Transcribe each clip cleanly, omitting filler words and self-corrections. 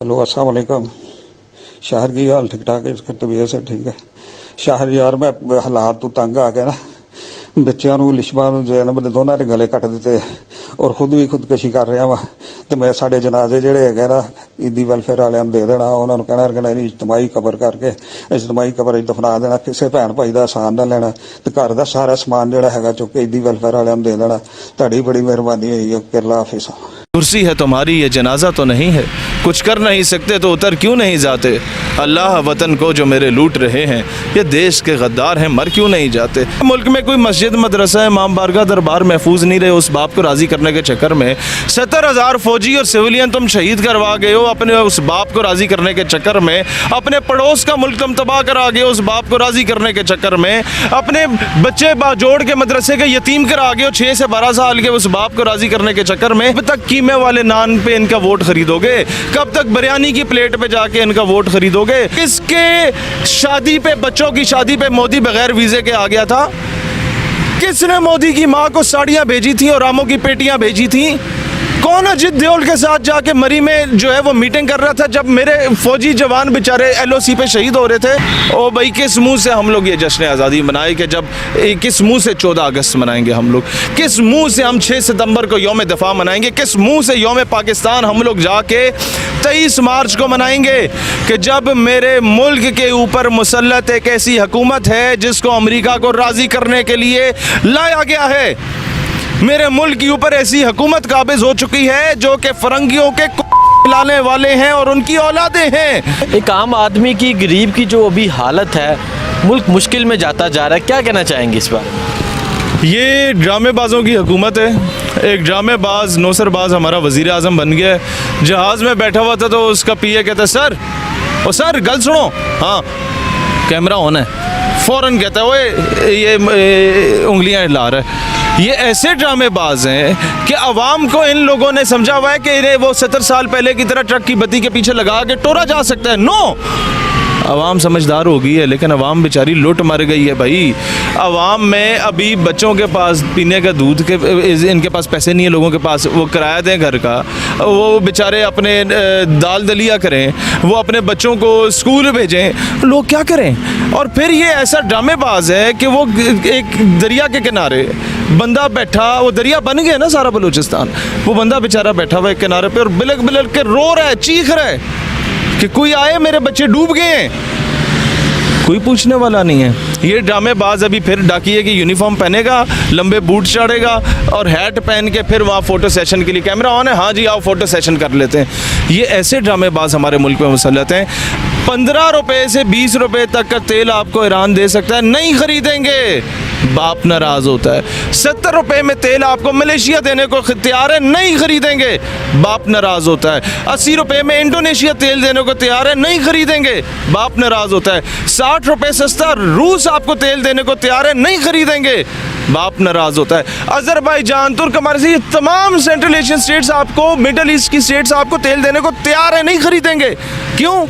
Hello अस्सलाम वालेकुम। शहर की हाल ठीक ठाक है, इसकी तबीयत से ठीक है। शहर यार मैं हालात तो तंग आ गया ना, ਬੱਚਿਆਂ ਨੂੰ ਲਿਸ਼ਮਾਂ ਨੂੰ ਜੈਨਬ ਦੇ ਦੋਨਾਂ ਦੇ ਗਲੇ ਕੱਟ ਦਿੱਤੇ ਔਰ ਖੁਦ ਵੀ ਖੁਦਕੁਸ਼ੀ ਕਰ ਰਿਹਾ ਵਾ। ਤੇ ਮੈਂ ਸਾਡੇ ਜਨਾਜ਼ੇ ਜਿਹੜੇ ਹੈਗੇ ਨਾ ਈਦੀ ਵੈਲਫੇਅਰ ਵਾਲਿਆਂ ਨੂੰ ਦੇ ਦੇਣਾ, ਉਹਨਾਂ ਨੂੰ ਕਹਿਣਾ ਇਹਦੀ ਇਜਤਮਾਹੀ ਕਬਰ ਕਰਕੇ ਇਜਤਮਾਹੀ ਕਬਰ 'ਚ ਦਫਨਾ ਦੇਣਾ, ਕਿਸੇ ਭੈਣ ਭਾਈ ਦਾ ਆਸਾਨ ਨਾ ਲੈਣਾ ਤੇ ਘਰ ਦਾ ਸਾਰਾ ਸਮਾਨ ਜਿਹੜਾ ਹੈਗਾ ਚੁੱਕ ਕੇ ਈਦੀ ਵੈਲਫੇਅਰ ਵਾਲਿਆਂ ਨੂੰ ਦੇ ਦੇਣਾ। ਤੁਹਾਡੀ ਬੜੀ ਮਿਹਰਬਾਨੀ ਹੋਈ ਹੈ। ਅੱਲਾਹ ਹਾਫਿਜ਼। कुर्सी है तुम्हारी, ये जनाजा तो नहीं है। कुछ कर नहीं सकते तो उतर क्यों नहीं जाते। अल्लाह वतन को जो मेरे लूट रहे हैं, ये देश के गद्दार हैं, मर क्यों नहीं जाते। मुल्क में कोई मस्जिद मदरसा इमाम बारगाह दरबार महफूज नहीं रहे, उस बाप को राज़ी करने के चक्कर में 70,000 फौजी और सिविलियन तुम शहीद करवा गए हो। अपने उस बाप को राज़ी करने के चक्कर में अपने पड़ोस का मुल्क तुम तबाह करा गए हो, उस बाप को राज़ी करने के चक्कर में अपने बच्चे जोड़ के मदरसे के यतीम करा गए हो 6 से 12 साल के, उस बाप को राज़ी करने के चक्कर में। अब तक कीमे वाले नान पे इनका वोट खरीदोगे? कब तक बिरयानी की प्लेट पे जाके इनका वोट खरीदोगे? किसके शादी पे, बच्चों की शादी पे मोदी बगैर वीजे के आ गया था? किसने मोदी की माँ को साड़ियाँ भेजी थी और आमों की पेटियाँ भेजी थी? कौन अजित देओल के साथ जाके मरी में जो है वो मीटिंग कर रहा था जब मेरे फौजी जवान बेचारे LOC पे शहीद हो रहे थे? ओ भाई, किस मुंह से हम लोग ये जश्न आज़ादी मनाए कि जब किस मुंह से 14 अगस्त मनाएंगे हम लोग? किस मुंह से हम 6 सितंबर को यौम दफ़ा मनाएंगे? किस मुंह से यौम पाकिस्तान हम लोग जाके 23 मार्च को मनाएंगे कि जब मेरे मुल्क के ऊपर मुसल्लत एक ऐसी हुकूमत है जिसको अमेरिका को राज़ी करने के लिए लाया गया है। मेरे मुल्क के ऊपर ऐसी हुकूमत काबिज हो चुकी है जो कि फरंगियों के लाने वाले हैं और उनकी औलादें हैं। एक आम आदमी की, गरीब की जो अभी हालत है, मुल्क मुश्किल में जाता जा रहा है, क्या कहना चाहेंगे इस बार? ये ड्रामेबाजों की हुकूमत है। एक ड्रामेबाज, नौसरबाज हमारा वज़ीर आज़म बन गया है। जहाज़ में बैठा हुआ था तो उसका PA कहता है सर, ओ सर गल सुनो, हाँ कैमरा ऑन है, फ़ौरन कहता है ओए ये उंगलियां हिला रहा है। ये ऐसे ड्रामेबाज हैं कि अवाम को इन लोगों ने समझा हुआ है कि इन्हें वो 70 साल पहले की तरह ट्रक की बत्ती के पीछे लगा के टोरा जा सकता है। नो, अवाम समझदार हो गई है, लेकिन अवाम बेचारी लुट मर गई है भाई। अवाम में अभी बच्चों के पास पीने का दूध के इनके पास पैसे नहीं है, लोगों के पास वो किराया दें घर का, वो बेचारे अपने दाल दलिया करें, वो अपने बच्चों को स्कूल भेजें, लोग क्या करें? और फिर ये ऐसा ड्रामेबाज है कि वो एक दरिया के किनारे बंदा बैठा, वो दरिया बन गया ना सारा बलूचिस्तान, वो बंदा बेचारा बैठा हुआ एक किनारे पे और बिलक बिलक के रो रहा है, चीख रहा है कि कोई आए, मेरे बच्चे डूब गए हैं। कोई पूछने वाला नहीं है। ये ड्रामेबाज अभी फिर डाकिए की यूनिफॉर्म पहनेगा, लंबे बूट चढ़ेगा और हैट पहन के फिर वहाँ फ़ोटो सेशन के लिए, कैमरा ऑन है, हाँ जी आओ फ़ोटो सेशन कर लेते हैं। ये ऐसे ड्रामेबाज हमारे मुल्क में मुसल्लत हैं। 15 रुपये से 20 रुपये तक का तेल आपको ईरान दे सकता है, नहीं खरीदेंगे, बाप नाराज होता है। 70 रुपये में तेल आपको मलेशिया देने को तैयार है, नहीं खरीदेंगे, बाप नाराज होता है। 80 रुपये में इंडोनेशिया तेल देने को तैयार है, नहीं खरीदेंगे, बाप नाराज होता है। 60 रुपये सस्ता रूस आपको तेल देने को तैयार है, नहीं खरीदेंगे, बाप नाराज होता है। अजरबैजान, तुर्क, हमारे से ये तमाम सेंट्रल एशियन स्टेट्स आपको, मिडल ईस्ट की स्टेट्स आपको तेल देने को तैयार है, नहीं खरीदेंगे। क्यों?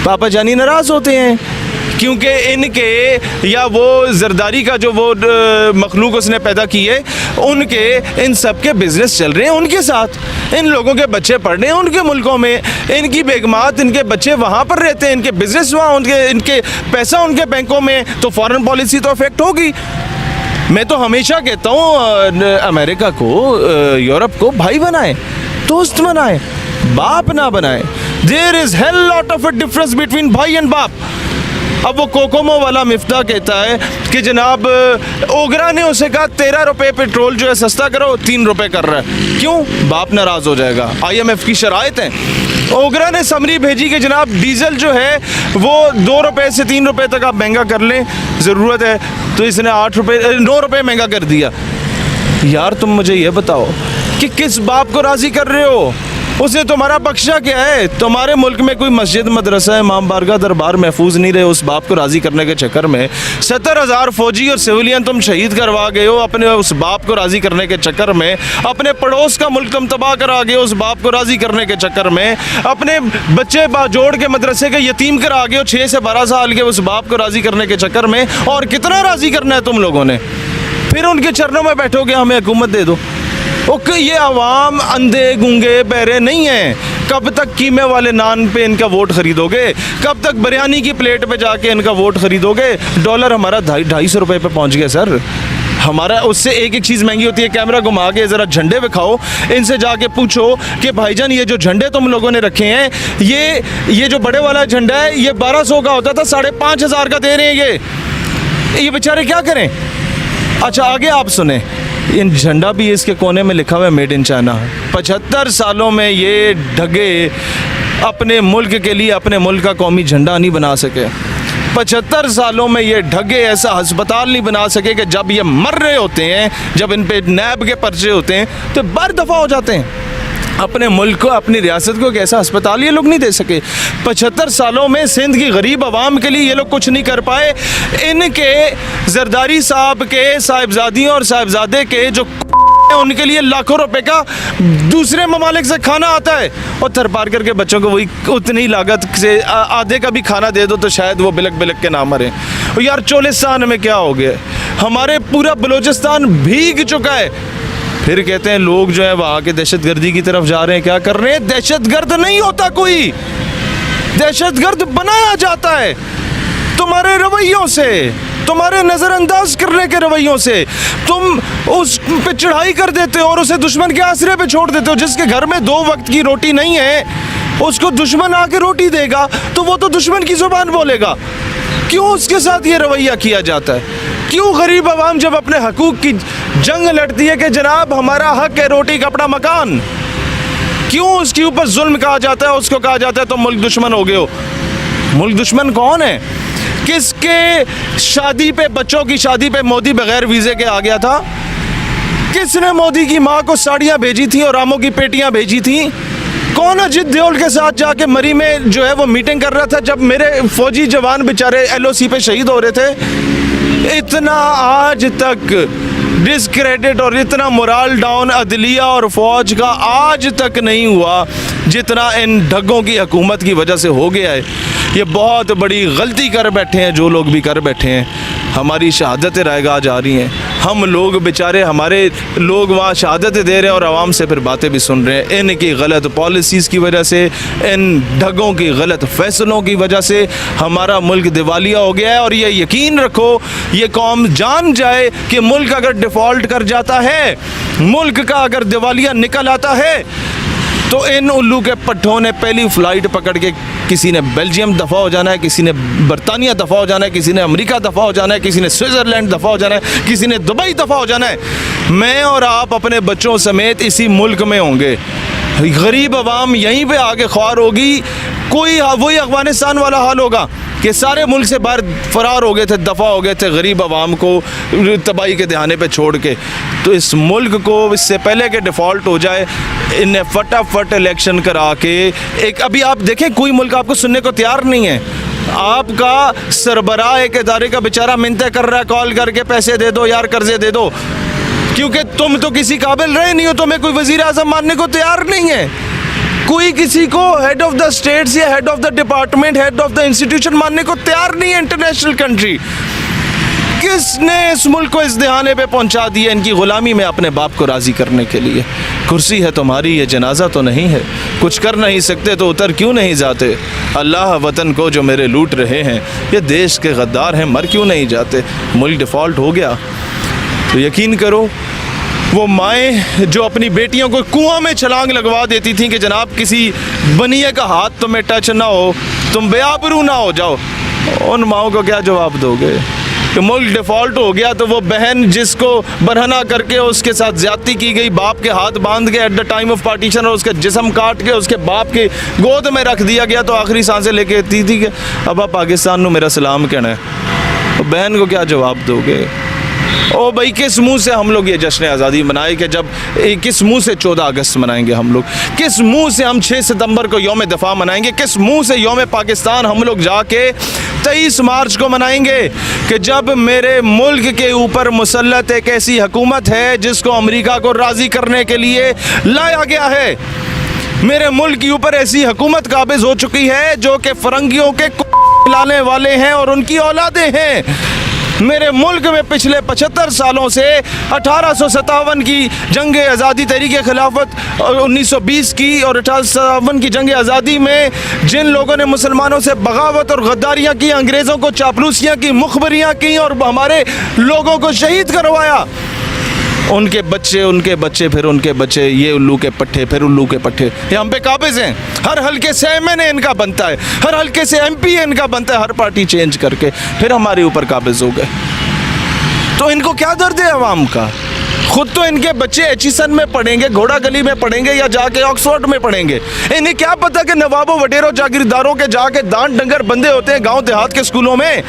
पापा जानी नाराज होते हैं क्योंकि इनके या वो जरदारी का जो वो मखलूक उसने पैदा की है, उनके इन सब के बिजनेस चल रहे हैं उनके साथ, इन लोगों के बच्चे पढ़ रहे हैं उनके मुल्कों में, इनकी बेगमात, इनके बच्चे वहाँ पर रहते हैं, इनके बिजनेस वहाँ, इनके पैसा उनके बैंकों में, तो फॉरेन पॉलिसी तो अफेक्ट होगी। मैं तो हमेशा कहता हूँ अमेरिका को, यूरोप को भाई बनाए, दोस्त बनाए, बाप ना बनाए। There is hell lot of a difference between भाई एंड बाप। अब वो कोकोमो वाला मिफ्ता कहता है कि जनाब ओगरा ने उसे कहा 13 रुपये पेट्रोल जो है सस्ता करो, 3 रुपये कर रहा है, क्यों? बाप नाराज हो जाएगा। IMF की शराइत है। ओगरा ने समरी भेजी कि जनाब डीजल जो है वो 2 रुपये से 3 रुपये तक आप महंगा कर लें, ज़रूरत है, तो इसने 9 रुपये महंगा कर दिया। यार तुम मुझे ये बताओ कि किस बाप को राज़ी कर रहे हो? उसने तुम्हारा बख्शा क्या है? तुम्हारे मुल्क में कोई मस्जिद मदरसा इमाम बारगाह दरबार महफूज नहीं रहे, उस बाप को राज़ी करने के चक्कर में 70,000 फौजी और सिविलियन तुम शहीद करवा गए हो। अपने उस बाप को राज़ी करने के चक्कर में अपने पड़ोस का मुल्क तुम तबाह करा गए हो, उस बाप को राज़ी करने के चक्कर में अपने बच्चे जोड़ के मदरसे के यतीम करा गए हो 6 से 12 साल के, उस बाप को राज़ी करने के चक्कर में। और कितना राज़ी करना है तुम लोगों ने? फिर उनके चरणों में बैठोगे हमें हुकूमत दे दो। ये अवाम अंधे गूंगे बहरे नहीं हैं कब तक कीमे वाले नान पे इनका वोट खरीदोगे? कब तक बिरयानी की प्लेट पे जाके इनका वोट खरीदोगे? डॉलर हमारा 250 रुपये पे पहुंच गया सर। हमारा उससे एक एक चीज़ महंगी होती है। कैमरा घुमा के ज़रा झंडे दिखाओ, इनसे जाके पूछो कि भाईजान ये जो झंडे तुम लोगों ने रखे हैं, ये जो बड़े वाला झंडा है ये 1200 का होता था, 5,500 का दे रहे हैं ये बेचारे क्या करें? अच्छा आगे आप सुने, इन झंडा भी इसके कोने में लिखा हुआ है मेड इन चाइना। 75 सालों में ये ढगे अपने मुल्क के लिए अपने मुल्क का कौमी झंडा नहीं बना सके। 75 सालों में ये ढगे ऐसा अस्पताल नहीं बना सके कि जब ये मर रहे होते हैं, जब इन पे नैब के पर्चे होते हैं तो बार दफ़ा हो जाते हैं। अपने मुल्क को, अपनी रियासत को एक ऐसा अस्पताल ये लोग नहीं दे सके। 75 सालों में सिंध की गरीब आवाम के लिए ये लोग कुछ नहीं कर पाए। इनके जरदारी साहब के साहिबजादियों और साहिबजादे के जो उनके लिए लाखों रुपए का दूसरे ममालिक से खाना आता है, और थर पार करके बच्चों को वही उतनी लागत से आधे का भी खाना दे दो तो शायद वो बिलक बिलक के ना मरे। और यार चोलिस्तान में क्या हो गया? हमारे पूरा बलूचिस्तान भीग चुका है। फिर कहते हैं लोग जो है वहाँ के दहशतगर्दी की तरफ जा रहे हैं। क्या कर रहे हैं? दहशतगर्द नहीं होता कोई, दहशतगर्द बनाया जाता है तुम्हारे रवैयों से, तुम्हारे नज़रअंदाज करने के रवैयों से। तुम उस पे चढ़ाई कर देते हो और उसे दुश्मन के आसरे पे छोड़ देते हो। जिसके घर में 2 वक्त की रोटी नहीं है, उसको दुश्मन आके रोटी देगा तो वो तो दुश्मन की ज़ुबान बोलेगा। क्यों उसके साथ ये रवैया किया जाता है? क्यों गरीब आवाम जब अपने हकूक़ की जंग लड़ती है कि जनाब हमारा हक है रोटी कपड़ा मकान, क्यों उसके ऊपर जुल्म कहा जाता है? उसको कहा जाता है तो मुल्क दुश्मन हो गए हो। मुल्क दुश्मन कौन है? किसके शादी पे, बच्चों की शादी पे मोदी बगैर वीज़े के आ गया था? किसने मोदी की माँ को साड़ियाँ भेजी थी और आमों की पेटियाँ भेजी थी? कौन अजित देओल के साथ जाके मरी में जो है वो मीटिंग कर रहा था जब मेरे फौजी जवान बेचारे LOC पे शहीद हो रहे थे? इतना आज तक डिस्क्रेडिट और इतना मोरल डाउन अदलिया और फौज का आज तक नहीं हुआ जितना इन ढग्गों की हुकूमत की वजह से हो गया है। ये बहुत बड़ी गलती कर बैठे हैं जो लोग भी कर बैठे हैं। हमारी शहादतें रायगा जा रही हैं, हम लोग बेचारे, हमारे लोग वहाँ शहादतें दे रहे हैं और आवाम से फिर बातें भी सुन रहे हैं। इनकी गलत पॉलिसीज़ की वजह से, इन ढग्गों की गलत फैसलों की वजह से हमारा मुल्क दिवालिया हो गया है। और ये यकीन रखो, ये कौम जान जाए कि मुल्क अगर डिफ़ॉल्ट कर जाता है, मुल्क का अगर दिवालिया निकल आता है, तो इन उल्लू के पट्टों ने पहली फ़्लाइट पकड़ के किसी ने बेल्जियम दफ़ा हो जाना है, किसी ने बरतानिया दफ़ा हो जाना है, किसी ने अमेरिका दफ़ा हो जाना है, किसी ने स्विट्ज़रलैंड दफ़ा हो जाना है, किसी ने दुबई दफ़ा हो जाना है। मैं और आप अपने बच्चों समेत इसी मुल्क में होंगे। गरीब आवाम यहीं पे आगे ख्वार होगी। कोई वही अफ़गानिस्तान वाला हाल होगा कि सारे मुल्क से बाहर फ़रार हो गए थे, दफ़ा हो गए थे गरीब आवाम को तबाही के दहाने पे छोड़ के। तो इस मुल्क को इससे पहले कि डिफ़ॉल्ट हो जाए, इन्हें फटाफट इलेक्शन करा के एक, अभी आप देखें कोई मुल्क आपको सुनने को तैयार नहीं है। आपका सरबराह एक इदारे का बेचारा मिन्नतें कर रहा है कॉल करके, पैसे दे दो यार, कर्जे दे दो, क्योंकि तुम तो किसी काबिल रहे नहीं हो, तुम्हें कोई वज़ीर आज़म मानने को तैयार नहीं है। कोई किसी को हेड ऑफ द स्टेट्स या head of the department, head of the institution मानने को तैयार नहीं है। इंटरनेशनल कंट्री किसने इस मुल्क को इस दहाने पे पहुंचा दिया इनकी गुलामी में अपने बाप को राज़ी करने के लिए? कुर्सी है तुम्हारी, ये जनाजा तो नहीं है। कुछ कर नहीं सकते तो उतर क्यों नहीं जाते? अल्लाह वतन को जो मेरे लूट रहे हैं, ये देश के गद्दार हैं, मर क्यों नहीं जाते? मुल्क डिफ़ॉल्ट हो गया तो यकीन करो, वो माएँ जो अपनी बेटियों को कुआं में छलांग लगवा देती थीं कि जनाब किसी बनिए का हाथ तुम्हें टच ना हो, तुम बेआबरू ना हो जाओ, उन माओं को क्या जवाब दोगे? कि मुल्क डिफ़ॉल्ट हो गया तो वो बहन जिसको बरहना करके उसके साथ ज़्यादती की गई, बाप के हाथ बांध के at the time of partition और उसका जिस्म काट के उसके बाप के गोद में रख दिया गया, तो आखिरी सांसें लेके कहती थी कि अब आप पाकिस्तान में मेरा सलाम कहना है, तो बहन को क्या जवाब दोगे? ओ भाई, किस मुंह से हम लोग ये जश्न आज़ादी मनाए कि जब किस मुंह से 14 अगस्त मनाएंगे हम लोग? किस मुंह से हम 6 सितंबर को यौम दफ़ा मनाएंगे? किस मुंह से यौम पाकिस्तान हम लोग जाके 23 मार्च को मनाएंगे कि जब मेरे मुल्क के ऊपर मुसल्लत एक ऐसी हुकूमत है जिसको अमेरिका को राज़ी करने के लिए लाया गया है। मेरे मुल्क के ऊपर ऐसी हुकूमत काबिज हो चुकी है जो कि फ़रंगियों के लाने वाले हैं और उनकी औलादें हैं। मेरे मुल्क में पिछले 75 सालों से 1857 की जंग आज़ादी तहरीक खिलाफत और 1920 की और 1857 की जंग आज़ादी में जिन लोगों ने मुसलमानों से बगावत और गद्दारियाँ की, अंग्रेज़ों को चापलूसियाँ की, मुखबरियाँ की और हमारे लोगों को शहीद करवाया, उनके बच्चे फिर उनके बच्चे, ये उल्लू के पट्टे फिर उल्लू के पट्टे, ये हम पे काबिज हैं। हर हल्के से एमएनए इनका बनता है, हर हल्के से एमपी इनका बनता है, हर पार्टी चेंज करके फिर हमारे ऊपर काबिज हो गए। तो इनको क्या दर्द है अवाम का? खुद तो इनके बच्चे एचिसन में पढ़ेंगे, घोड़ा गली में पढ़ेंगे या जाके ऑक्सफोर्ड में पढ़ेंगे। इन्हें क्या पता कि नवाबों वडेरों जागीरदारों के जाके दान डंगर बंदे होते हैं गांव देहात के स्कूलों में।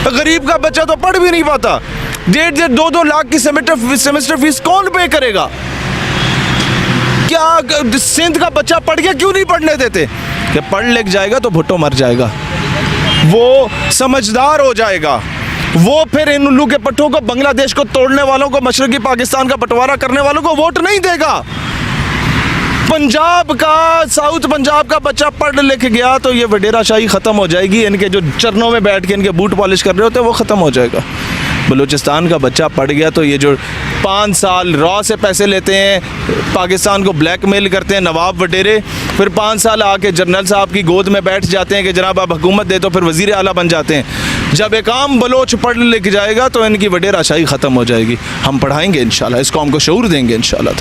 गरीब का बच्चा तो पढ़ भी नहीं पाता। 1.5-2 लाख की सेमेस्टर फीस कौन पे करेगा? क्या सिंध का बच्चा पढ़ के क्यों नहीं पढ़ने देते? कि पढ़ लिख जाएगा तो भुट्टो मर जाएगा, वो समझदार हो जाएगा, वो फिर इन उल्लू के पट्टों को, बांग्लादेश को तोड़ने वालों को, मशरकी पाकिस्तान का बंटवारा करने वालों को वोट नहीं देगा। पंजाब का, साउथ पंजाब का बच्चा पढ़ लिख गया तो ये वडेरा शाही ख़त्म हो जाएगी। इनके जो चरणों में बैठ के इनके बूट पॉलिश कर रहे होते हैं वो ख़त्म हो जाएगा। बलूचिस्तान का बच्चा पढ़ गया तो ये जो 5 साल रॉ से पैसे लेते हैं, पाकिस्तान को ब्लैकमेल करते हैं नवाब वडेरे, फिर 5 साल आके जनरल साहब की गोद में बैठ जाते हैं कि जनाब आप हुकूमत दे, तो फिर वज़ीर आला बन जाते हैं। जब एक आम बलोच पढ़ लिख जाएगा तो इनकी वडेरा शाही ख़त्म हो जाएगी। हम पढ़ाएंगे इंशाल्लाह, इस कौम को शऊर देंगे इंशाल्लाह।